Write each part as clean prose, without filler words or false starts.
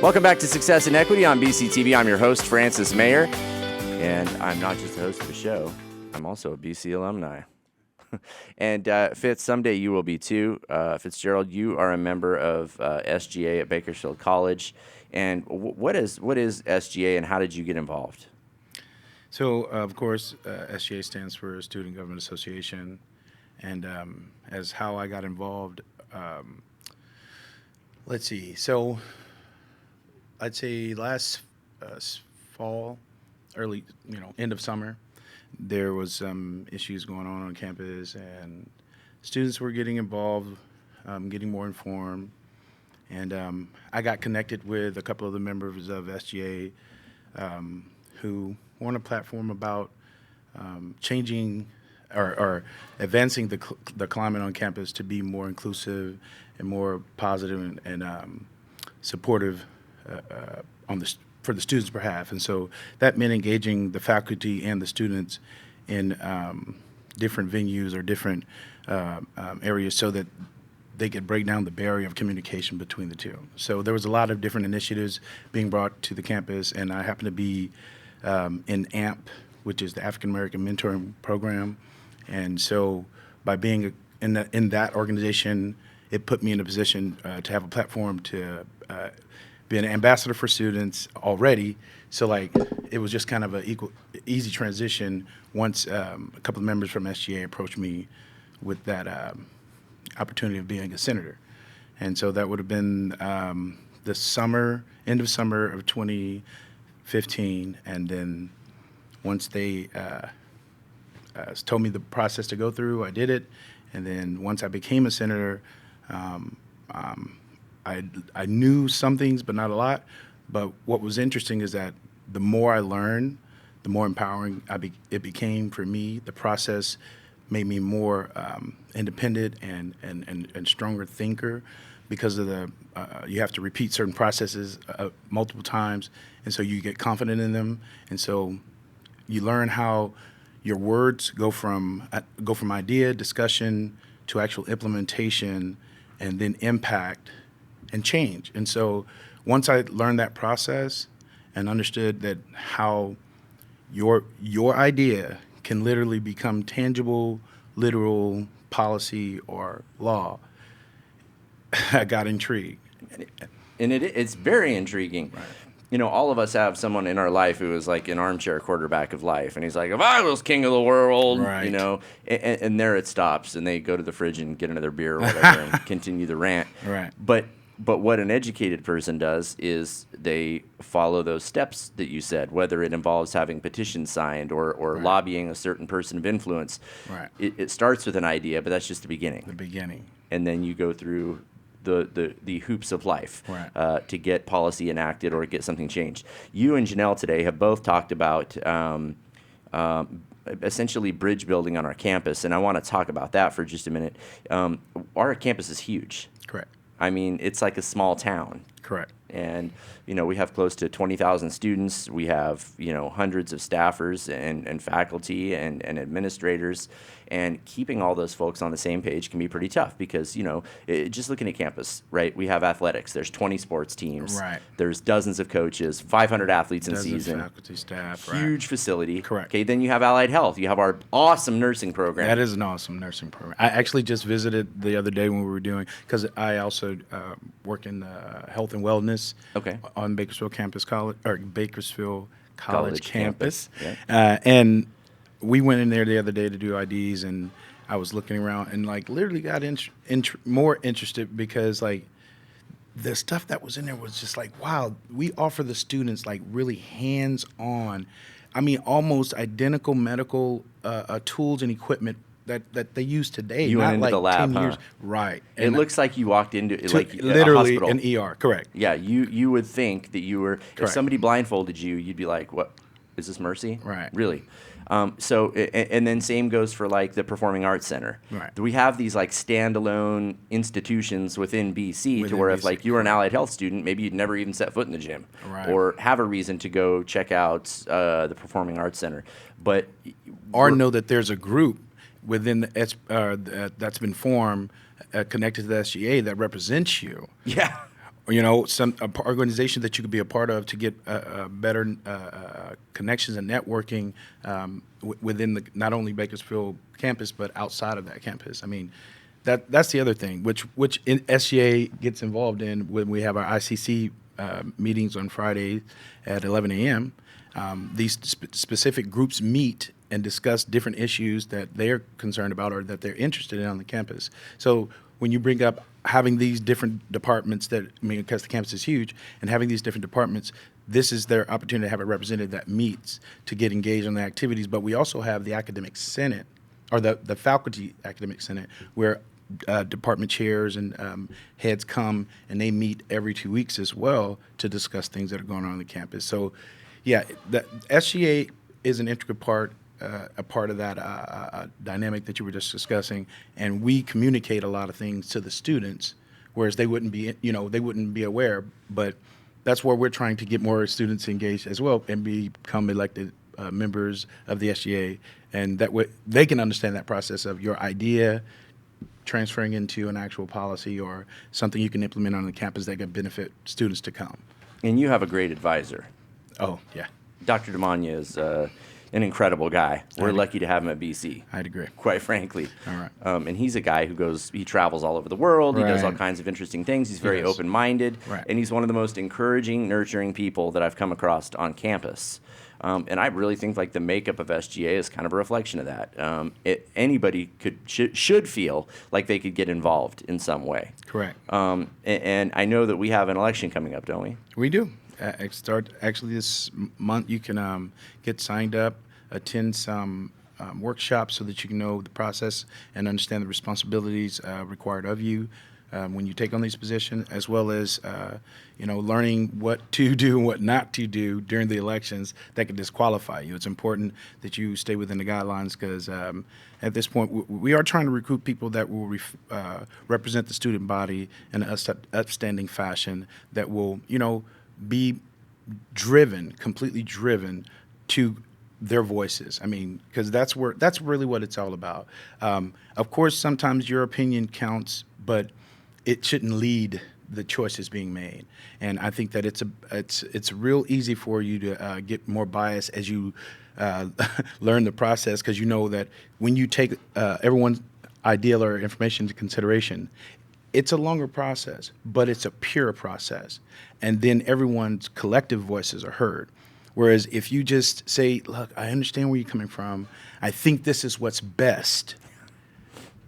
Welcome back to Success and Equity on BCTV. I'm your host, Francis Mayer, and I'm not just the host of the show. I'm also a BC alumni. And Fitz, someday you will be too. Fitzgerald, you are a member of SGA at Bakersfield College. And what is SGA, and how did you get involved? So, of course, SGA stands for Student Government Association. And as how I got involved, let's see. So, I'd say last fall, early, end of summer, there was some issues going on campus, and students were getting involved, getting more informed. And I got connected with a couple of the members of SGA who were on a platform about changing or advancing the climate on campus to be more inclusive and more positive and supportive for the students' behalf. And so that meant engaging the faculty and the students in different venues or different areas so that they could break down the barrier of communication between the two. So there was a lot of different initiatives being brought to the campus, and I happened to be in AMP, which is the African American Mentoring Program. And so by being in that organization, it put me in a position to have a platform to be an ambassador for students already. So it was just kind of an easy transition once a couple of members from SGA approached me with that opportunity of being a senator. And so that would have been the end of summer of 2015. And then once they told me the process to go through, I did it. And then once I became a senator, I knew some things, but not a lot. But what was interesting is that the more I learned, the more empowering it became for me. The process made me more independent and stronger thinker because of you have to repeat certain processes multiple times, and so you get confident in them, and so you learn how your words go from idea, discussion, to actual implementation, and then impact and change. And so once I learned that process and understood that how your idea can literally become tangible, literal policy or law, I got intrigued. And it's very intriguing. Right. All of us have someone in our life who is like an armchair quarterback of life, and he's like, if I was king of the world, right. And there it stops, and they go to the fridge and get another beer or whatever and continue the rant. Right. But what an educated person does is they follow those steps that you said, whether it involves having petitions signed or right. lobbying a certain person of influence. Right. It starts with an idea, but that's just the beginning. The beginning. And then you go through the hoops of life right. To get policy enacted or get something changed. You and Janelle today have both talked about essentially bridge building on our campus, and I want to talk about that for just a minute. Our campus is huge. Correct. I mean, it's like a small town. Correct. And, we have close to 20,000 students. We have, hundreds of staffers and faculty and administrators. And keeping all those folks on the same page can be pretty tough because, just looking at campus, right, we have athletics. There's 20 sports teams. Right. There's dozens of coaches, 500 athletes in dozens season. Faculty, staff. Huge right. facility. Correct. Okay, then you have allied health. You have our awesome nursing program. That is an awesome nursing program. I actually just visited the other day when we were doing, because I also work in health and wellness. Okay. On Bakersfield College campus. Yeah. And we went in there the other day to do IDs, and I was looking around and literally got more interested because the stuff that was in there was just wow, we offer the students really hands-on, almost identical medical tools and equipment that they use today. You went into the lab, 10 years. huh? Right. It looks like you walked into literally a hospital. An ER, correct. Yeah, you would think that you were, if Correct. somebody blindfolded you, you'd be like, what, is this mercy? Right. Really? And then same goes for the Performing Arts Center. Right. We have these standalone institutions within BC to where if BC, you were an allied health student, maybe you'd never even set foot in the gym. Right. Or have a reason to go check out the Performing Arts Center. But Or know that there's a group within that's been formed connected to the SGA that represents you. Yeah. some organization that you could be a part of to get better connections and networking within the not only Bakersfield campus but outside of that campus. I mean, that's the other thing, which SGA gets involved in when we have our ICC meetings on Friday at 11 a.m. These specific groups meet and discuss different issues that they're concerned about or that they're interested in on the campus. So when you bring up having these different departments because the campus is huge, and having these different departments, this is their opportunity to have a representative that meets to get engaged on the activities. But we also have the academic senate, or the faculty academic senate, where department chairs and heads come and they meet every 2 weeks as well to discuss things that are going on the campus. So, yeah, the SGA is an integral part, a part of that dynamic that you were just discussing, and we communicate a lot of things to the students, whereas they wouldn't be aware. But that's where we're trying to get more students engaged as well and become elected members of the SGA, and that way they can understand that process of your idea transferring into an actual policy or something you can implement on the campus that can benefit students to come. And you have a great advisor. Oh, yeah. Dr. Damania is an incredible guy. We're lucky to have him at BC. I'd agree. Quite frankly. All right. And he's a guy who he travels all over the world. He does all Right. kinds of interesting things. He's very Yes. open-minded. Right. And he's one of the most encouraging, nurturing people that I've come across on campus. And I really think like the makeup of SGA is kind of a reflection of that. Anybody should feel like they could get involved in some way. Correct. And I know that we have an election coming up, don't we? We do. Actually this month. You can get signed up, attend some workshops so that you can know the process and understand the responsibilities required of you when you take on these positions, as well as learning what to do and what not to do during the elections that could disqualify you. It's important that you stay within the guidelines because at this point we are trying to recruit people that will represent the student body in an upstanding fashion that will be completely driven to their voices. I mean, because that's really what it's all about. Of course, sometimes your opinion counts, but it shouldn't lead the choices being made. And I think that it's real easy for you to get more bias as you learn the process, because you know that when you take everyone's ideal or information into consideration, it's a longer process, but it's a pure process. And then everyone's collective voices are heard. Whereas if you just say, look, I understand where you're coming from. I think this is what's best.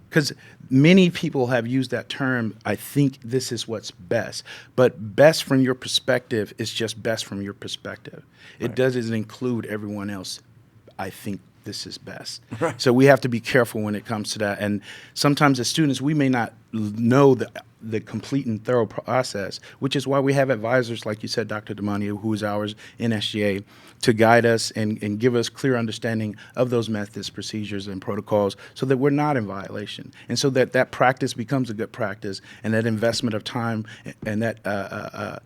Because many people have used that term, I think this is what's best. But best from your perspective is just best from your perspective. It doesn't include everyone else. I think this is best. Right. So we have to be careful when it comes to that. And sometimes as students, we may not know the complete and thorough process, which is why we have advisors, like you said, Dr. Damania, who is ours in SGA, to guide us and give us clear understanding of those methods, procedures, and protocols so that we're not in violation. And so that practice becomes a good practice, and that investment of time and that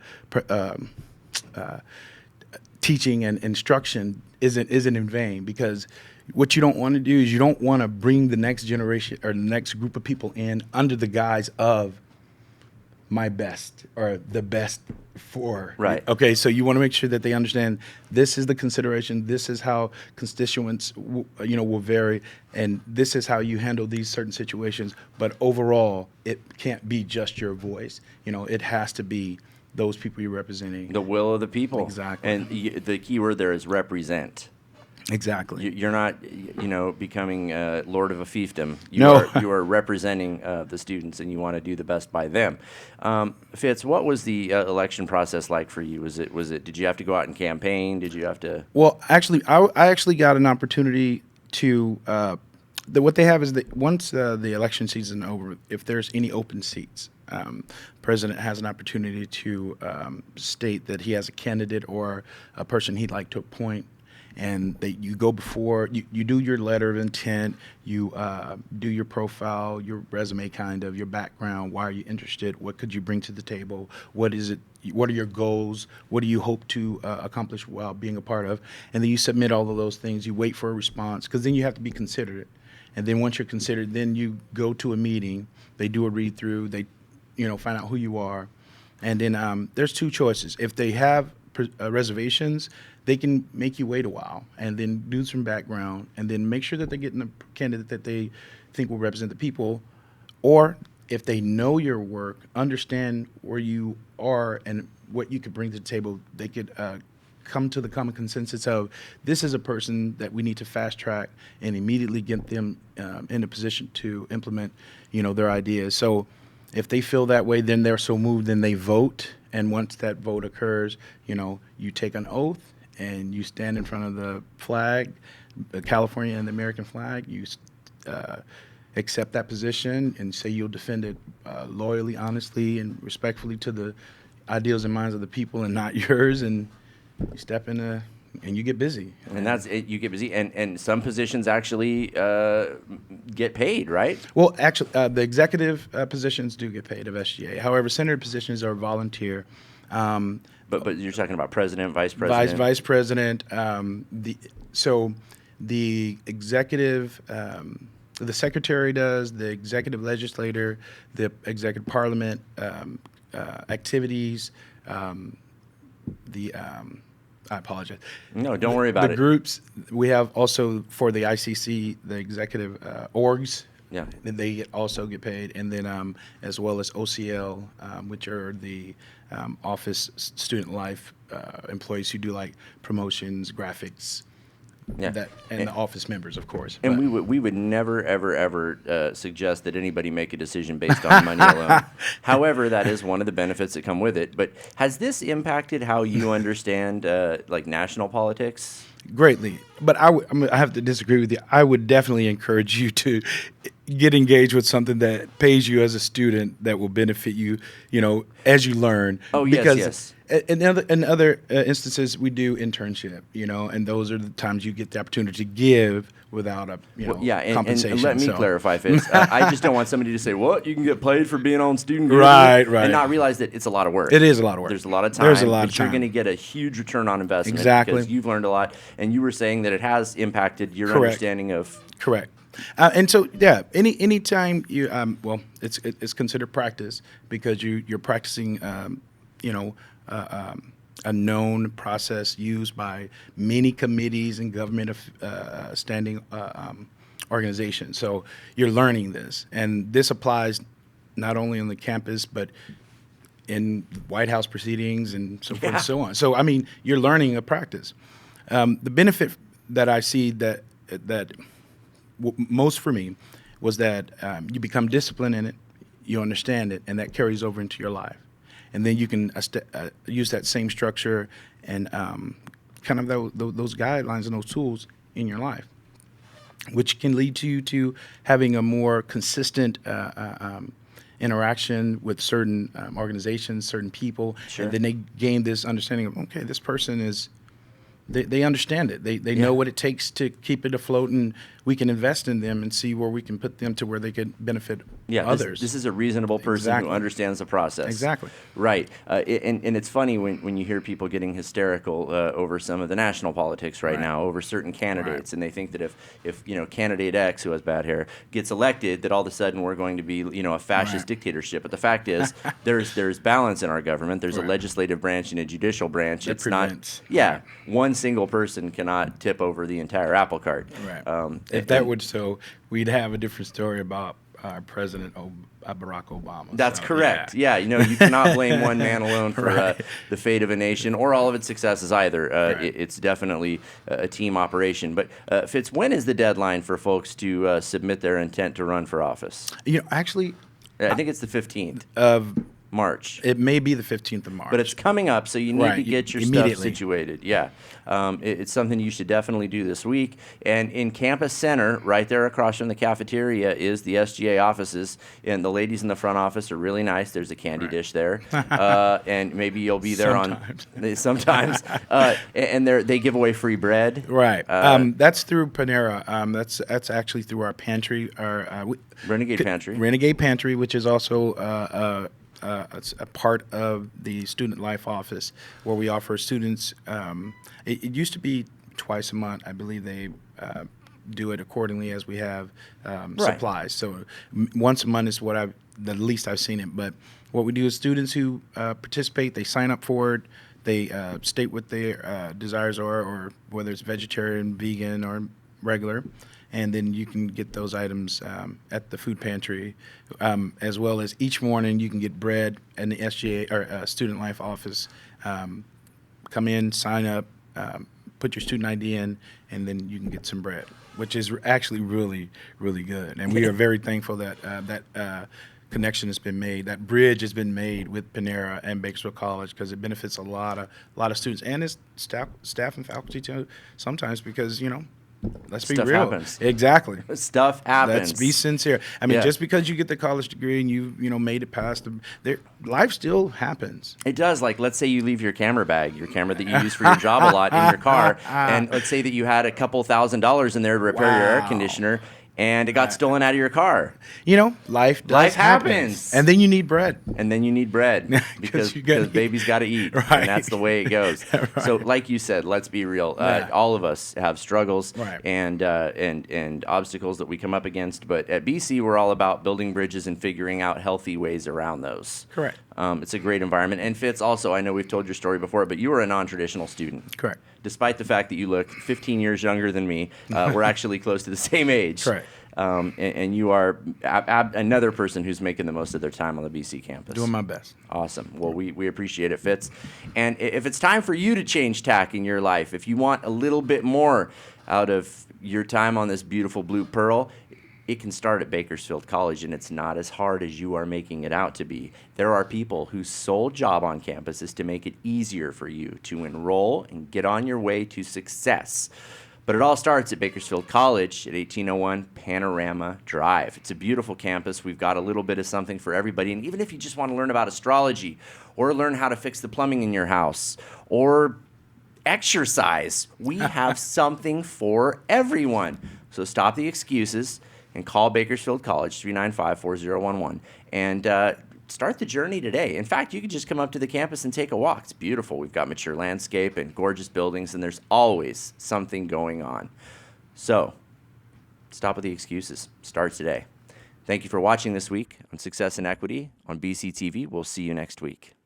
teaching and instruction isn't in vain, because what you don't want to do is you don't want to bring the next generation or the next group of people in under the guise of my best or the best for. Right. Okay, so you want to make sure that they understand this is the consideration, this is how constituents will vary, and this is how you handle these certain situations. But overall, it can't be just your voice. It has to be those people you're representing. The will of the people. Exactly. And the key word there is represent. Exactly. You're not, becoming Lord of a fiefdom. No. You are representing the students, and you want to do the best by them. Fitz, what was the election process like for you? Was it? Did you have to go out and campaign? Did you have to? Well, actually, I actually got an opportunity to. What they have is that once the election season is over, if there's any open seats, president has an opportunity to state that he has a candidate or a person he'd like to appoint. And you go before, you do your letter of intent, you do your profile, your resume your background, why are you interested, what could you bring to the table, what is it, what are your goals, what do you hope to accomplish while being a part of, and then you submit all of those things, you wait for a response, because then you have to be considered. And then once you're considered, then you go to a meeting, they do a read through, they find out who you are, And then there's two choices. If they have reservations, they can make you wait a while and then do some background and then make sure that they're getting a candidate that they think will represent the people. Or if they know your work, understand where you are and what you could bring to the table, they could come to the common consensus of this is a person that we need to fast track and immediately get them in a position to implement, their ideas. So if they feel that way, then they're so moved, then they vote. And once that vote occurs, you take an oath and you stand in front of the flag, the California and the American flag. You accept that position and say you'll defend it loyally, honestly, and respectfully to the ideals and minds of the people and not yours. And you step in and you get busy. And that's it. You get busy, and some positions actually get paid, right? Well, actually, the executive positions do get paid of SGA. However, senator positions are volunteer. But you're talking about president, vice president, Vice president. The executive, the secretary does, the executive legislator, the executive parliament activities, I apologize. No, don't worry about the it. groups, we have also for the ICC, the executive orgs. Yeah. They also get paid. And then as well as OCL, which are the office student life employees who do like promotions, graphics, Yeah. and the office members, of course. And But- we would never, ever suggest that anybody make a decision based on money alone. However, that is one of the benefits that come with it. But has this impacted how you understand like national politics? Greatly, but I have to disagree with you. I would definitely encourage you to get engaged with something that pays you as a student that will benefit you, as you learn. Oh, yes, because yes. In other instances, we do internship, and those are the times you get the opportunity to give without a compensation. And let me So- clarify, Fitz. I just don't want somebody to say, "What? You can get paid for being on student Right, government," right. and not realize that it's a lot of work. It is a lot of work. There's a lot of time. There's a lot of but you're time. going to get a huge return on investment. Exactly. Because you've learned a lot, and you were saying that it has impacted your Correct. understanding of. Correct. And so, any time you, it's considered practice because you're practicing, a known process used by many committees and government standing organizations. So you're learning this, and this applies not only on the campus but in White House proceedings and so forth and so on. So you're learning a practice. The benefit that I see that most for me was that you become disciplined in it, you understand it, and that carries over into your life. And then you can use that same structure and kind of those guidelines and those tools in your life, which can lead you to having a more consistent interaction with certain organizations, certain people, Sure. and then they gain this understanding of, okay, this person is, they understand it. They know what it takes to keep it afloat, and we can invest in them and see where we can put them to where they could benefit others. This is a reasonable person Exactly. who understands the process. Exactly. Right. And it's funny when you hear people getting hysterical over some of the national politics right now, over certain candidates, and they think that if candidate X, who has bad hair, gets elected, that all of a sudden we're going to be a fascist dictatorship. But the fact is, there's balance in our government. There's a legislative branch and a judicial branch. That It's prevents. not. One single person cannot tip over the entire apple cart. Right. If that would so, we'd have a different story about our president, Barack Obama. That's So, correct. Yeah, you cannot blame one man alone for Right. the fate of a nation or all of its successes either. It's definitely a team operation. But Fitz, when is the deadline for folks to submit their intent to run for office? Actually, I think it's the 15th of March. it may be the 15th of March. But it's coming up, so you need to Right, get your stuff immediately. situated. Yeah, it's something you should definitely do this week. And in Campus Center, right there across from the cafeteria, is the SGA offices. And the ladies in the front office are really nice. There's a candy dish there, and maybe you'll be there sometimes. And they give away free bread. Right. That's through Panera. That's actually through our pantry, Renegade Pantry. Renegade Pantry, which is also it's a part of the Student Life Office, where we offer students. It used to be twice a month. I believe they do it accordingly as we have Right. supplies. So once a month is the least I've seen it. But what we do is students who participate, they sign up for it. They state what their desires are, or whether it's vegetarian, vegan, or regular, and then you can get those items at the food pantry, as well as each morning you can get bread in the SGA or Student Life office. Come in, sign up, put your student ID in, and then you can get some bread, which is actually really, really good. And we are very thankful that that connection has been made, that bridge has been made with Panera and Bakersfield College, because it benefits a lot of students and its staff and faculty too. Sometimes because let's be Stuff real. happens. Exactly. Stuff happens. Let's be sincere. I mean, Yeah. just because you get the college degree and you made it past life still happens. It does. Like, let's say you leave your camera that you use for your job a lot in your car, and let's say that you had a couple $1,000s in there to repair your air Wow. conditioner, and it got stolen out of your car. Life happens. and then you need bread. And then you need bread because you gotta eat. baby's got to eat, Right. and that's the way it goes. Right. So, like you said, let's be real. Right. All of us have struggles Right. and obstacles that we come up against. But at BC, we're all about building bridges and figuring out healthy ways around those. Correct. It's a great environment. And Fitz, also, I know we've told your story before, but you were a non-traditional student. Correct. Despite the fact that you look 15 years younger than me, we're actually close to the same age. Correct. And you are another person who's making the most of their time on the BC campus. Doing my best. Awesome. Well, we appreciate it, Fitz. And if it's time for you to change tack in your life, if you want a little bit more out of your time on this beautiful Blue Pearl, it can start at Bakersfield College, and it's not as hard as you are making it out to be. There are people whose sole job on campus is to make it easier for you to enroll and get on your way to success. But it all starts at Bakersfield College at 1801 Panorama Drive. It's a beautiful campus. We've got a little bit of something for everybody. And even if you just want to learn about astrology or learn how to fix the plumbing in your house or exercise, we have something for everyone. So stop the excuses and call Bakersfield College, 395-4011, and start the journey today. In fact, you could just come up to the campus and take a walk. It's beautiful. We've got mature landscape and gorgeous buildings, and there's always something going on. So stop with the excuses. Start today. Thank you for watching this week on Success and Equity on BC TV. We'll see you next week.